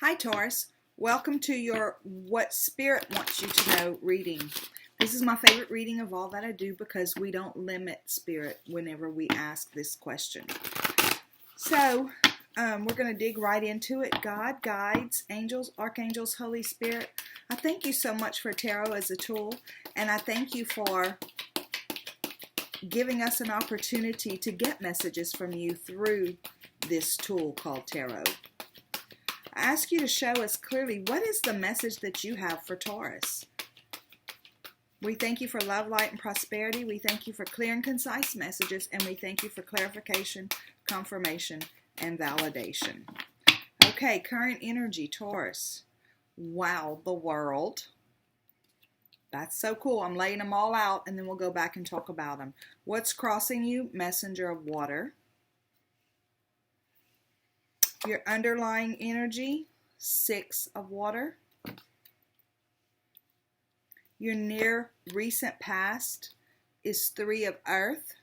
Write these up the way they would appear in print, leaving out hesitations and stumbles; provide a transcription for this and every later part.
Hi Taurus, welcome to your What Spirit Wants You to Know reading. This is my favorite reading of all that I do because we don't limit Spirit whenever we ask this question. So we're going to dig right into it. God, guides, angels, archangels, Holy Spirit, I thank you so much for tarot as a tool, and I thank you for giving us an opportunity to get messages from you through this tool called tarot. I ask you to show us clearly what is the message that you have for Taurus. We thank you for love, light, and prosperity. We thank you for clear and concise messages, and we thank you for clarification, confirmation, and validation. Okay, current energy, Taurus. Wow, the world. That's so cool. I'm laying them all out, and then we'll go back and talk about them. What's crossing you? Messenger of water. Your underlying energy, 6 of water. Your near recent past is 3 of earth.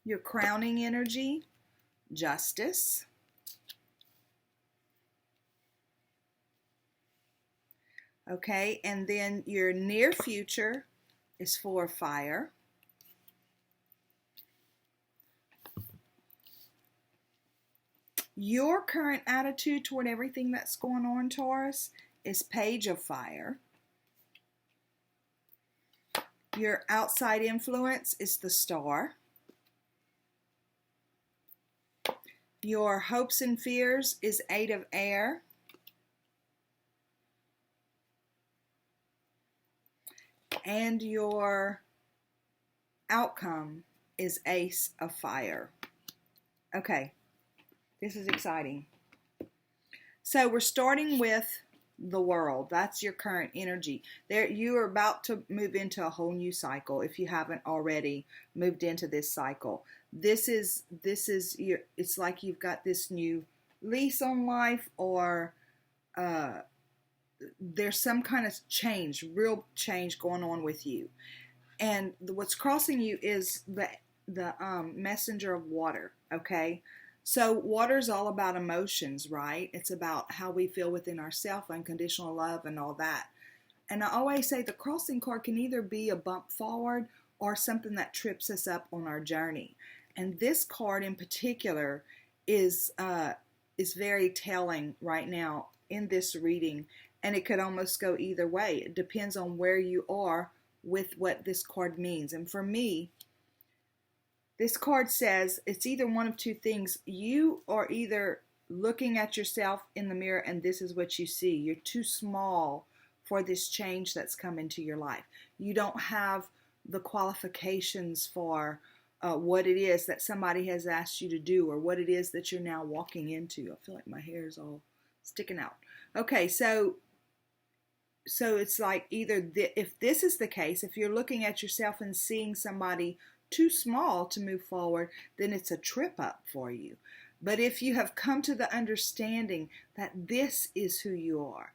Your crowning energy, justice. Okay, and then your near future is 4 of fire. Your current attitude toward everything that's going on, Taurus, is Page of Fire. Your outside influence is the Star. Your hopes and fears is 8 of Air. And your outcome is Ace of Fire. Okay. This is exciting. So we're starting with the world. That's your current energy. There, you are about to move into a whole new cycle if you haven't already moved into this cycle. This is your. It's like you've got this new lease on life, or there's some kind of change, real change going on with you. And what's crossing you is the messenger of water. Okay. So water is all about emotions, right? It's about how we feel within ourselves, unconditional love and all that. And I always say the crossing card can either be a bump forward or something that trips us up on our journey. And this card in particular is very telling right now in this reading, and it could almost go either way. It depends on where you are with what this card means. And for me, this card says it's either one of two things. You are either looking at yourself in the mirror and this is what you see. You're too small for this change that's come into your life. You don't have the qualifications for what it is that somebody has asked you to do, or what it is that you're now walking into. I feel like my hair is all sticking out. Okay, so it's like either if this is the case, if you're looking at yourself and seeing somebody too small to move forward, then it's a trip up for you. But if you have come to the understanding that this is who you are,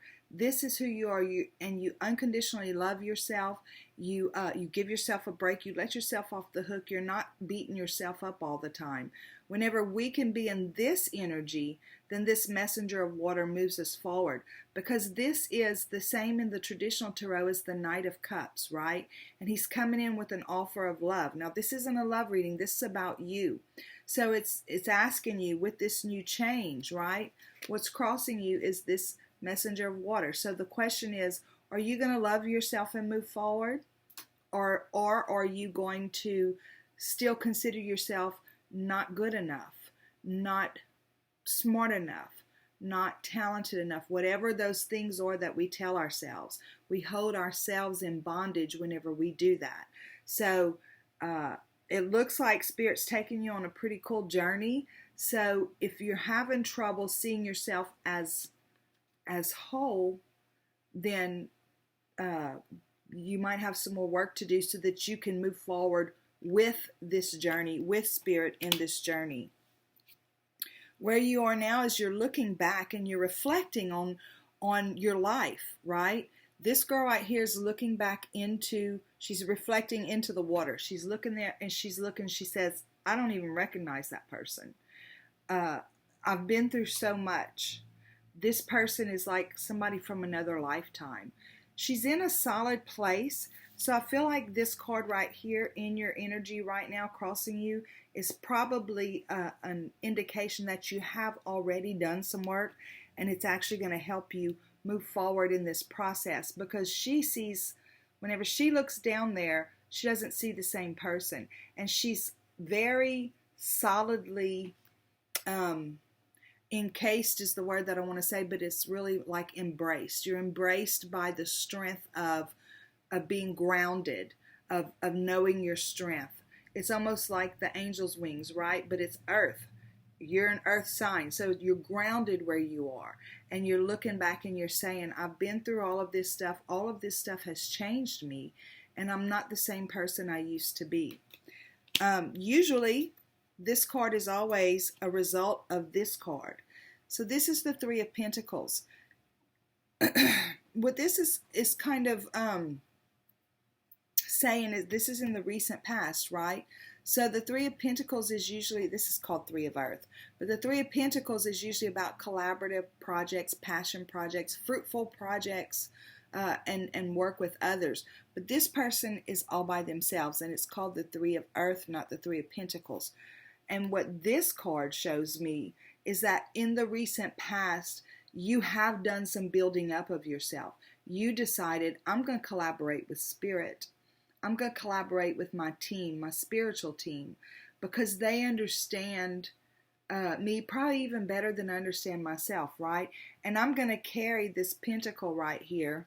and you unconditionally love yourself, you give yourself a break, you let yourself off the hook, you're not beating yourself up all the time. Whenever we can be in this energy, then this messenger of water moves us forward, because this is the same in the traditional tarot as the Knight of Cups, right? And he's coming in with an offer of love. Now, this isn't a love reading. This is about you. So it's asking you with this new change, right? What's crossing you is this messenger of water. So the question is, are you going to love yourself and move forward? Or are you going to still consider yourself not good enough, not smart enough, not talented enough, whatever those things are that we tell ourselves? We hold ourselves in bondage whenever we do that. So it looks like Spirit's taking you on a pretty cool journey. So if you're having trouble seeing yourself as whole, then you might have some more work to do so that you can move forward with this journey, with Spirit in this journey. Where you are now is you're looking back and you're reflecting on your life, right? This girl right here is looking back she's reflecting into the water. She's looking there and she says, I don't even recognize that person. I've been through so much. This person is like somebody from another lifetime. She's in a solid place. So I feel like this card right here in your energy right now crossing you is probably an indication that you have already done some work, and it's actually going to help you move forward in this process, because she sees, whenever she looks down there, she doesn't see the same person, and she's very solidly encased is the word that I want to say, but it's really like embraced. You're embraced by the strength of being grounded, of knowing your strength. It's almost like the angel's wings, right? But it's earth. You're an earth sign. So you're grounded where you are. And you're looking back and you're saying, I've been through all of this stuff. All of this stuff has changed me. And I'm not the same person I used to be. Usually, this card is always a result of this card. So this is the Three of Pentacles. What this is kind of saying is this is in the recent past, right? So the Three of Pentacles is usually, this is called Three of Earth, but the Three of Pentacles is usually about collaborative projects, passion projects, fruitful projects, and work with others. But this person is all by themselves, and it's called the Three of Earth, not the Three of Pentacles. And what this card shows me is that in the recent past, you have done some building up of yourself. You decided, I'm going to collaborate with Spirit. I'm going to collaborate with my team, my spiritual team, because they understand me probably even better than I understand myself, right? And I'm going to carry this pentacle right here.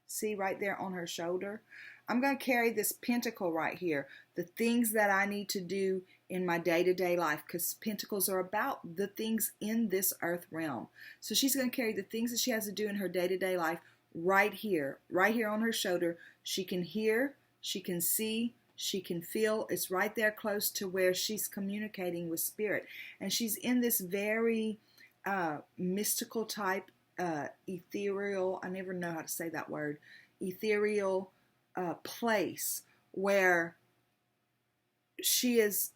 See right there on her shoulder? I'm going to carry this pentacle right here. The things that I need to do in my day-to-day life, because pentacles are about the things in this earth realm. So she's going to carry the things that she has to do in her day-to-day life right here on her shoulder. She can hear, she can see, she can feel. It's right there close to where she's communicating with Spirit. And she's in this very mystical type, ethereal, I never know how to say that word, ethereal place where she is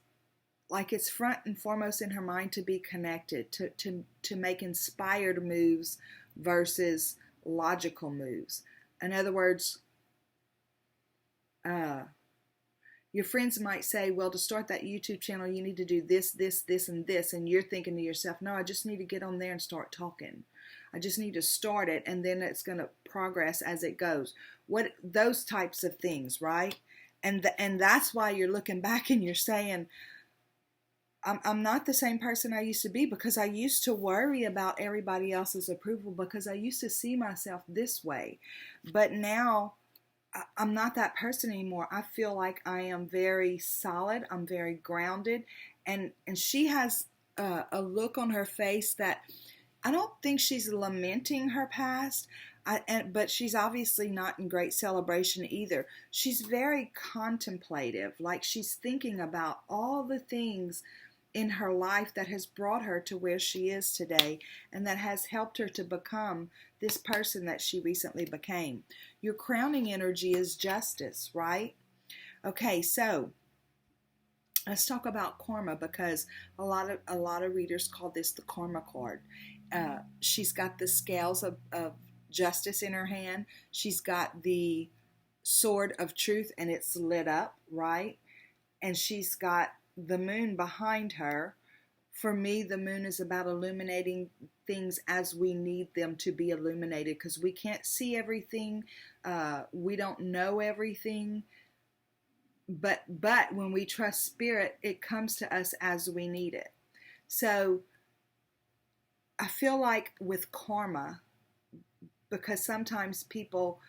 like, it's front and foremost in her mind to be connected, to make inspired moves versus logical moves. In other words, your friends might say, well, to start that YouTube channel, you need to do this, this, this, and this. And you're thinking to yourself, no, I just need to get on there and start talking. I just need to start it, and then it's going to progress as it goes. What those types of things, right? And that's why you're looking back and you're saying, I'm not the same person I used to be, because I used to worry about everybody else's approval, because I used to see myself this way. But now I'm not that person anymore. I feel like I am very solid. I'm very grounded. And she has a look on her face that I don't think she's lamenting her past, but she's obviously not in great celebration either. She's very contemplative, like she's thinking about all the things in her life that has brought her to where she is today, and that has helped her to become this person that she recently became. Your crowning energy is justice, right? Okay, so let's talk about karma, because a lot of readers call this the karma card. She's got the scales of justice in her hand. She's got the sword of truth, and it's lit up, right? And she's got the moon behind her. For me, the moon is about illuminating things as we need them to be illuminated, because we can't see everything. We don't know everything. But when we trust Spirit, it comes to us as we need it. So I feel like with karma, because sometimes people,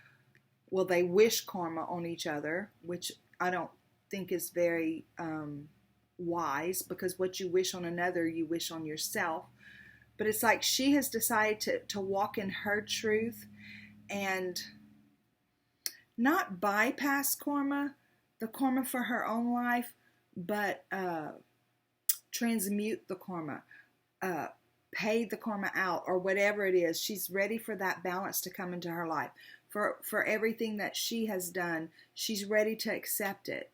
well, they wish karma on each other, which I don't think is very wise, because what you wish on another, you wish on yourself. But it's like she has decided to walk in her truth and not bypass karma, the karma for her own life, but transmute the karma, pay the karma out, or whatever it is. She's ready for that balance to come into her life. For everything that she has done, she's ready to accept it.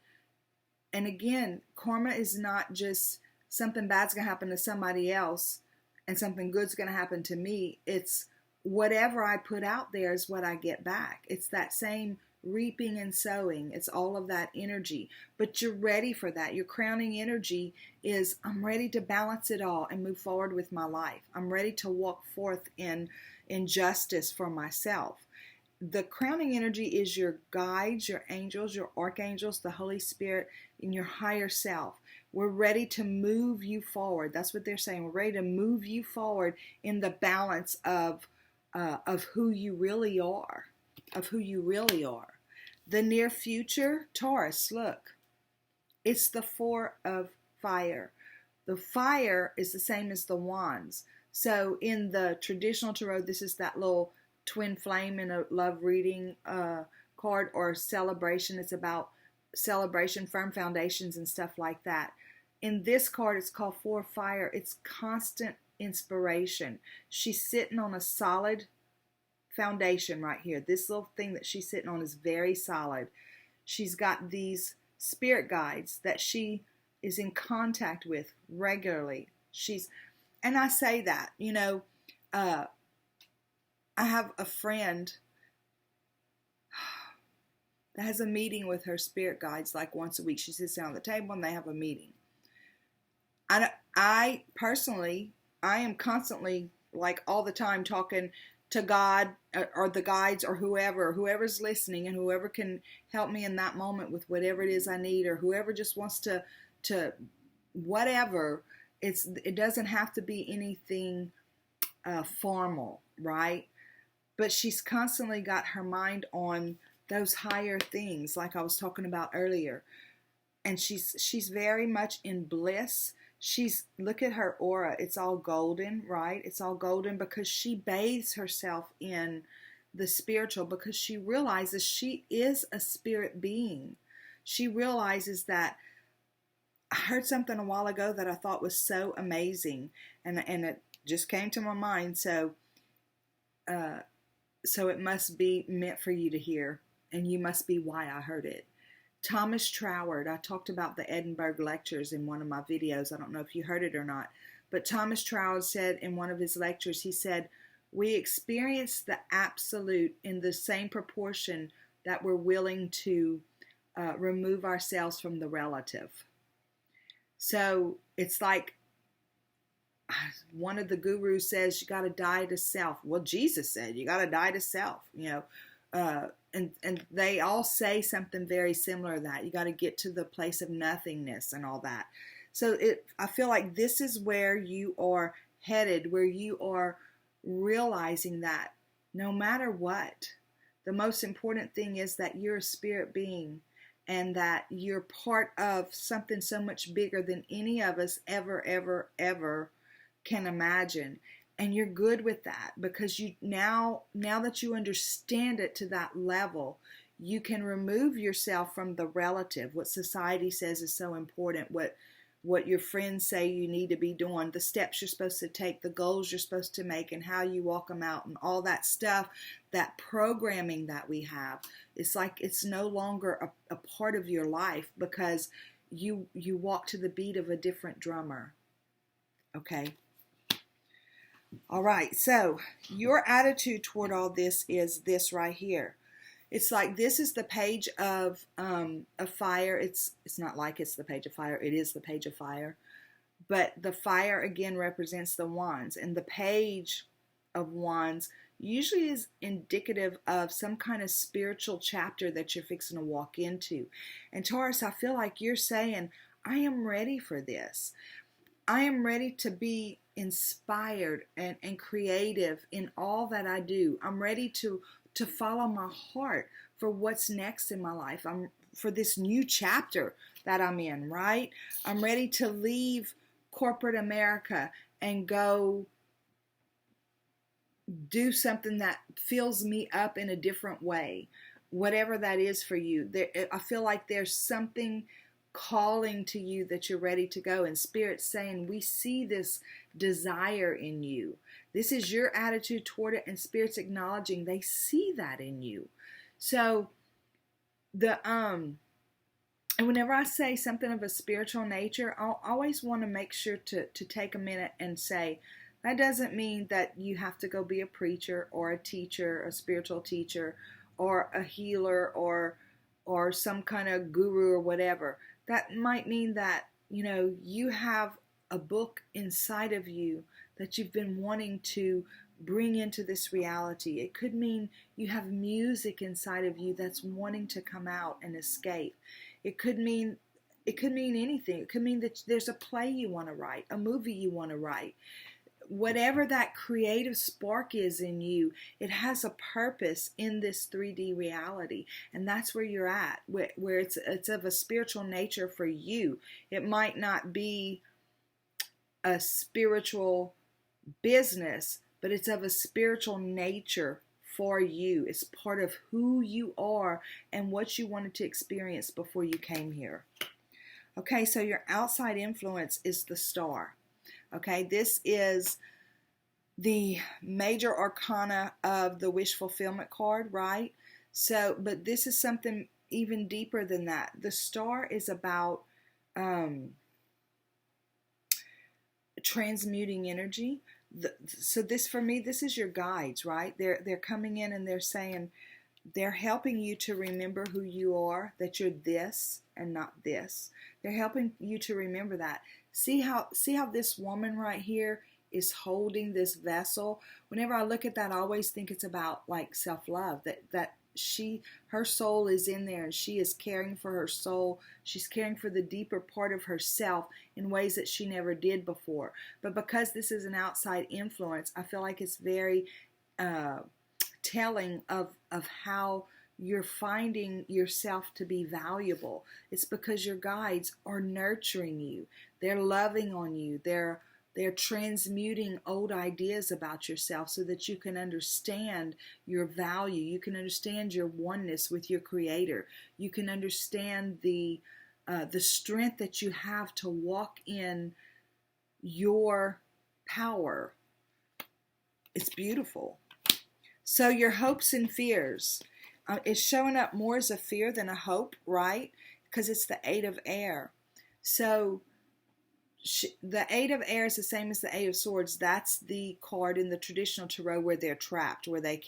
And again, karma is not just something bad's going to happen to somebody else and something good's going to happen to me, it's whatever I put out there is what I get back. It's that same reaping and sowing. It's all of that energy. But you're ready for that. Your crowning energy is, I'm ready to balance it all and move forward with my life. I'm ready to walk forth in justice for myself. The crowning energy is your guides, your angels, your archangels, the Holy Spirit, and your higher self. We're ready to move you forward. That's what they're saying. We're ready to move you forward in the balance of who you really are, The near future, Taurus, look, it's the 4 of fire. The fire is the same as the wands. So in the traditional tarot, this is that little twin flame in a love reading card or celebration. It's about celebration, firm foundations, and stuff like that. In this card, it's called 4 of fire. It's constant inspiration. She's sitting on a solid foundation right here. This little thing that she's sitting on is very solid. She's got these spirit guides that she is in contact with regularly. And I say that, I have a friend that has a meeting with her spirit guides like once a week. She sits down at the table and they have a meeting. I personally, I am constantly, like all the time, talking to God or the guides or whoever's listening and whoever can help me in that moment with whatever it is I need, or whoever just wants to whatever. It doesn't have to be anything formal, right? But she's constantly got her mind on those higher things, like I was talking about earlier. And she's very much in bliss. Look at her aura. It's all golden, right? It's all golden because she bathes herself in the spiritual, because she realizes she is a spirit being. She realizes that, I heard something a while ago that I thought was so amazing, and it just came to my mind. So it must be meant for you to hear, and you must be why I heard it. Thomas Troward, I talked about the Edinburgh lectures in one of my videos. I don't know if you heard it or not, but Thomas Troward said in one of his lectures, he said, we experience the absolute in the same proportion that we're willing to remove ourselves from the relative. So it's like one of the gurus says, you got to die to self. Well, Jesus said you got to die to self, and they all say something very similar to that. You got to get to the place of nothingness and all that. So I feel like this is where you are headed, where you are realizing that no matter what, the most important thing is that you're a spirit being, and that you're part of something so much bigger than any of us ever can imagine. And you're good with that, because you now that you understand it to that level, you can remove yourself from the relative, what society says is so important, what your friends say you need to be doing, the steps you're supposed to take, the goals you're supposed to make, and how you walk them out, and all that stuff, that programming that we have. It's like it's no longer a part of your life, because you walk to the beat of a different drummer. Okay? All right, so your attitude toward all this is this right here. It's like this is the page of fire. It's not like it's the page of fire. It is the page of fire. But the fire, again, represents the wands. And the page of wands usually is indicative of some kind of spiritual chapter that you're fixing to walk into. And Taurus, I feel like you're saying, I am ready for this. I am ready to be inspired and creative in all that I do. I'm ready to follow my heart for what's next in my life. I'm for this new chapter that I'm in, right? I'm ready to leave corporate America and go do something that fills me up in a different way. Whatever that is for you. I feel like there's something calling to you that you're ready to go, and Spirit's saying, we see this desire in you. This is your attitude toward it, and Spirit's acknowledging they see that in you. So and whenever I say something of a spiritual nature, I'll always want to make sure to take a minute and say, That doesn't mean that you have to go be a preacher or a teacher, a spiritual teacher, or a healer, or some kind of guru or whatever. That might mean that, you have a book inside of you that you've been wanting to bring into this reality. It could mean you have music inside of you that's wanting to come out and escape. It could mean anything. It could mean that there's a play you want to write, a movie you want to write. Whatever that creative spark is in you, it has a purpose in this 3D reality. And that's where you're at, where it's of a spiritual nature for you. It might not be a spiritual business, but it's of a spiritual nature for you. It's part of who you are and what you wanted to experience before you came here. Okay, so your outside influence is the star. Okay, this is the major arcana of the wish fulfillment card, right? So, but this is something even deeper than that. The star is about transmuting energy. So this, for me, this is your guides, right? They're coming in and they're saying, they're helping you to remember who you are, that you're this and not this. They're helping you to remember that. See how this woman right here is holding this vessel. Whenever I look at that, I always think it's about like self-love, that her soul is in there and she is caring for her soul. She's caring for the deeper part of herself in ways that she never did before. But because this is an outside influence, I feel like it's very telling of how you're finding yourself to be valuable. It's because your guides are nurturing you. They're loving on you. They're transmuting old ideas about yourself so that you can understand your value. You can understand your oneness with your Creator. You can understand the strength that you have to walk in your power. It's beautiful. So your hopes and fears. It's showing up more as a fear than a hope, right? Because it's the Eight of Air. So the Eight of Air is the same as the Eight of Swords. That's the card in the traditional tarot where they're trapped, where they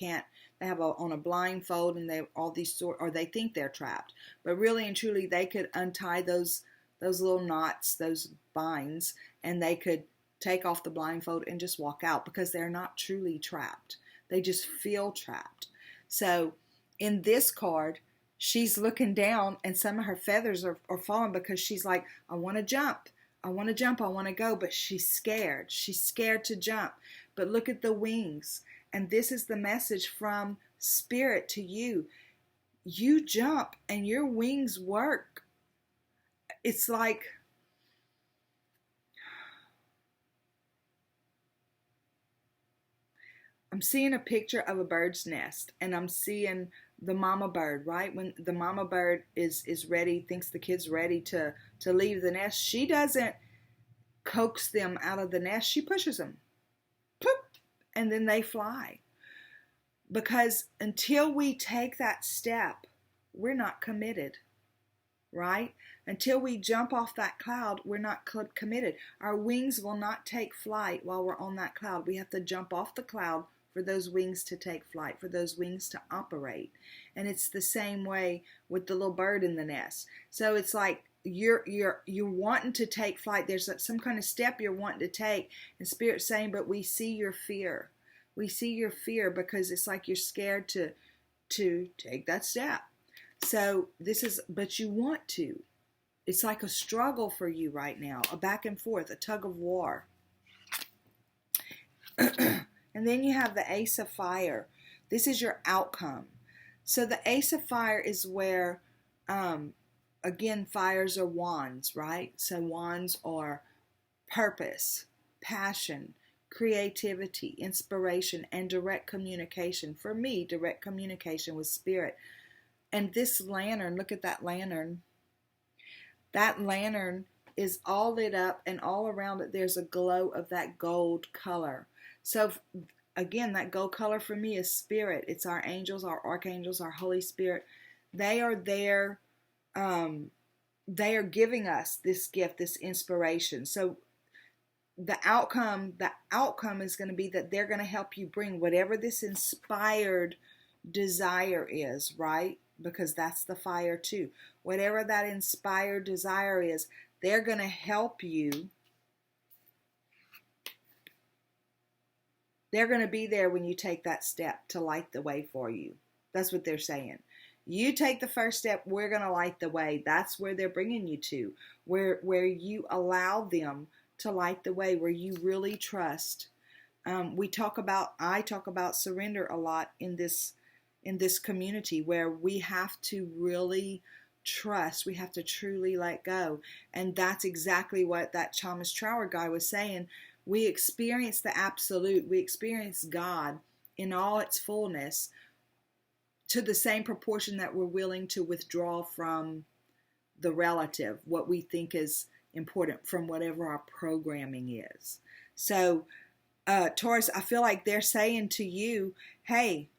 have on a blindfold and they all these swords, or they think they're trapped. But really and truly, they could untie those little knots, those binds, and they could take off the blindfold and just walk out because they're not truly trapped. They just feel trapped. So in this card, she's looking down and some of her feathers are falling because she's like, I want to jump. I want to jump. I want to go. But she's scared. She's scared to jump. But look at the wings. And this is the message from Spirit to you. You jump and your wings work. It's like, I'm seeing a picture of a bird's nest, and I'm seeing the mama bird, right? When the mama bird is ready, thinks the kid's ready to leave the nest, she doesn't coax them out of the nest. She pushes them. Poop, and then they fly. Because until we take that step, we're not committed, right? Until we jump off that cloud, we're not committed. Our wings will not take flight while we're on that cloud. We have to jump off the cloud for those wings to take flight, for those wings to operate. And it's the same way with the little bird in the nest. So it's like you're wanting to take flight. There's some kind of step you're wanting to take, and Spirit's saying, but we see your fear. We see your fear because it's like you're scared to take that step. So but you want to. It's like a struggle for you right now, a back and forth, a tug of war. And then you have the Ace of Fire. This is your outcome. So the Ace of Fire is where, again, fires are wands, right? So wands are purpose, passion, creativity, inspiration, and direct communication. For me, direct communication with Spirit. And this lantern, look at that lantern. That lantern is all lit up, and all around it there's a glow of that gold color. So again, that gold color for me is Spirit. It's our angels, our archangels, our Holy Spirit. They are there. They are giving us this gift, this inspiration. So the outcome is going to be that they're going to help you bring whatever this inspired desire is, right? Because that's the fire too. Whatever that inspired desire is, they're going to help you. They're going to be there when you take that step to light the way for you. That's what they're saying. You take the first step, we're going to light the way. That's where they're bringing you to, where you allow them to light the way, where you really trust. I talk about surrender a lot in this community, where we have to really trust. We have to truly let go. And that's exactly what that Thomas Trower guy was saying. We experience the absolute. We experience God in all its fullness to the same proportion that we're willing to withdraw from the relative, what we think is important, from whatever our programming is. So, Taurus, I feel like they're saying to you, hey,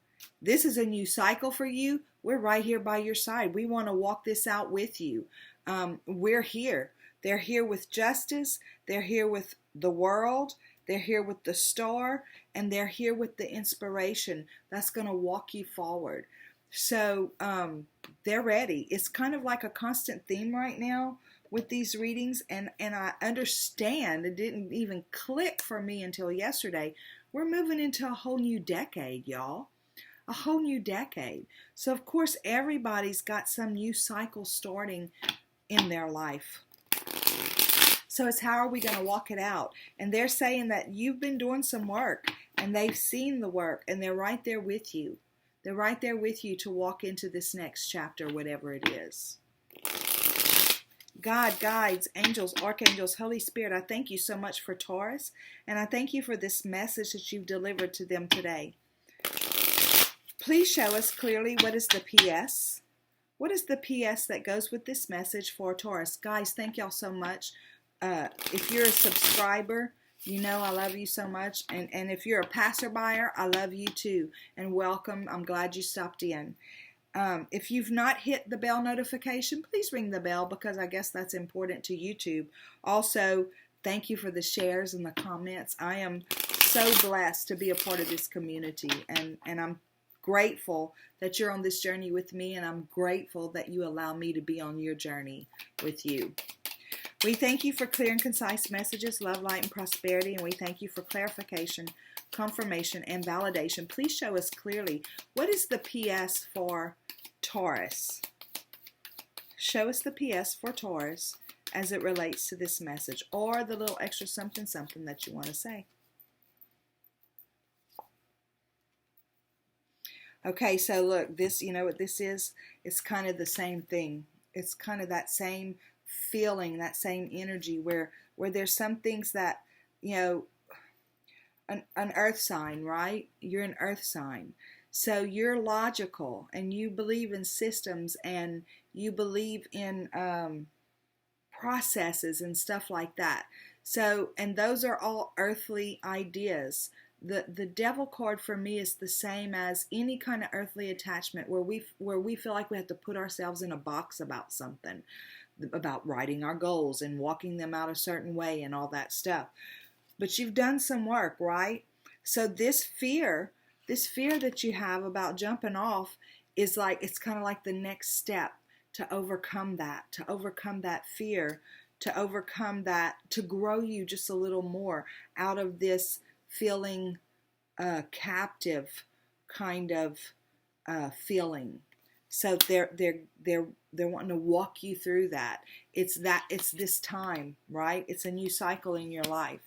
this is a new cycle for you. We're right here by your side. We want to walk this out with you. We're here. They're here with justice. They're here with the world. They're here with the star. And they're here with the inspiration that's going to walk you forward. So they're ready. It's kind of like a constant theme right now with these readings. And I understand, it didn't even click for me until yesterday. We're moving into a whole new decade, y'all. A whole new decade. So, of course, everybody's got some new cycle starting in their life. So it's how are we going to walk it out? And they're saying that you've been doing some work, and they've seen the work, and they're right there with you. They're right there with you to walk into this next chapter, whatever it is. God, guides, angels, archangels, Holy Spirit, I thank you so much for Taurus, and I thank you for this message that you've delivered to them today. Please show us clearly what is the PS. What is the PS that goes with this message for Taurus? Guys, thank y'all so much. If you're a subscriber, you know I love you so much. And if you're a passerby, I love you too. And welcome. I'm glad you stopped in. If you've not hit the bell notification, please ring the bell, because I guess that's important to YouTube. Also, thank you for the shares and the comments. I am so blessed to be a part of this community. And I'm grateful that you're on this journey with me, and I'm grateful that you allow me to be on your journey with you. We thank you for clear and concise messages, love, light, and prosperity, and we thank you for clarification, confirmation, and validation. Please show us clearly, what is the PS for Taurus? Show us the PS for Taurus as it relates to this message, or the little extra something that you want to say. Okay, so look, this, you know what this is? It's kind of the same thing. It's kind of that same feeling, that same energy where there's some things that, you know, an earth sign, right? You're an earth sign. So you're logical, and you believe in systems, and you believe in processes and stuff like that. So, and those are all earthly ideas. The devil card for me is the same as any kind of earthly attachment where we feel like we have to put ourselves in a box about something, about writing our goals and walking them out a certain way and all that stuff. But you've done some work, right? So this fear that you have about jumping off is like, it's kind of like the next step to overcome that fear, to overcome that, to grow you just a little more out of this feeling captive kind of feeling. So they're wanting to walk you through that. It's this time, right? It's a new cycle in your life.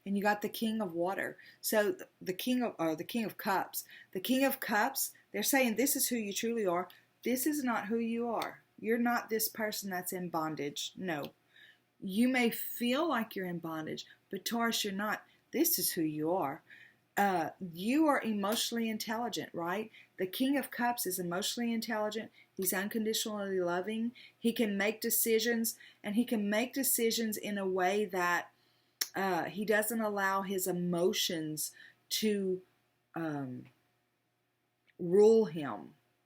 And you got the King of Water. So the King of Cups. The King of Cups, they're saying this is who you truly are. This is not who you are. You're not this person that's in bondage. No. You may feel like you're in bondage, but Taurus, you're not. This is who you are. You are emotionally intelligent, right? The King of Cups is emotionally intelligent. He's unconditionally loving. He can make decisions, and he can make decisions in a way that he doesn't allow his emotions to rule him,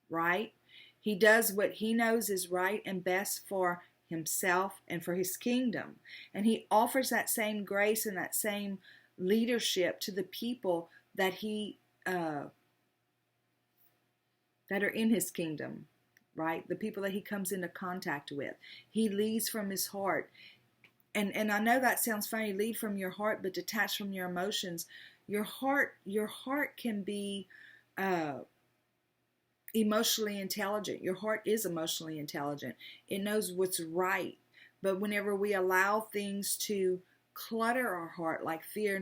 right? He does what he knows is right and best for himself and for his kingdom. And he offers that same grace and that same leadership to the people that he that are in his kingdom, right? The people that he comes into contact with. He leads from his heart. And I know that sounds funny, lead from your heart, but detached from your emotions. Your heart can be emotionally intelligent. Your heart is emotionally intelligent. It knows what's right. But whenever we allow things to clutter our heart, like fear,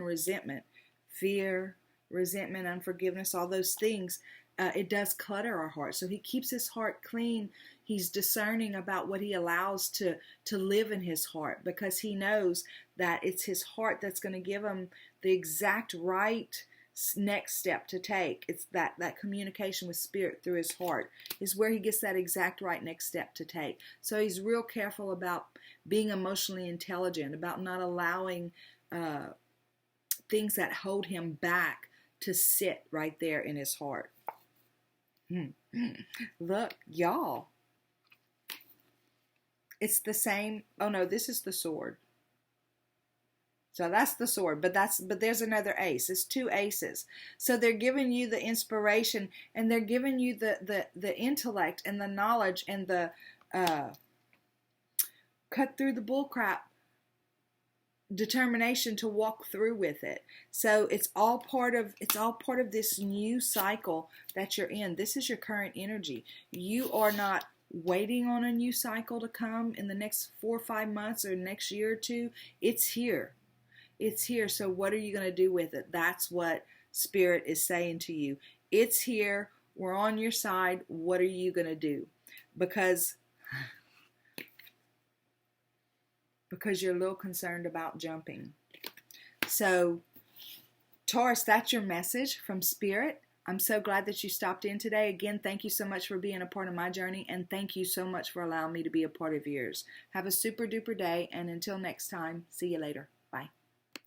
resentment, unforgiveness, all those things, it does clutter our heart. So he keeps his heart clean. He's discerning about what he allows to live in his heart, because he knows that it's his heart that's going to give him the exact right next step to take. It's that communication with spirit through his heart is where he gets that exact right next step to take. So he's real careful about being emotionally intelligent, about not allowing things that hold him back to sit right there in his heart. Look, y'all. It's the same. Oh no, this is the sword. So that's the sword, but there's another ace. It's two aces. So they're giving you the inspiration, and they're giving you the intellect and the knowledge and the cut through the bullcrap determination to walk through with it. So it's all part of this new cycle that you're in. This is your current energy. You are not waiting on a new cycle to come in the next 4 or 5 months or next year or two. It's here. It's here. So what are you going to do with it? That's what Spirit is saying to you. It's here. We're on your side. What are you going to do? Because you're a little concerned about jumping. So, Taurus, that's your message from Spirit. I'm so glad that you stopped in today. Again, thank you so much for being a part of my journey, and thank you so much for allowing me to be a part of yours. Have a super duper day, and until next time, see you later.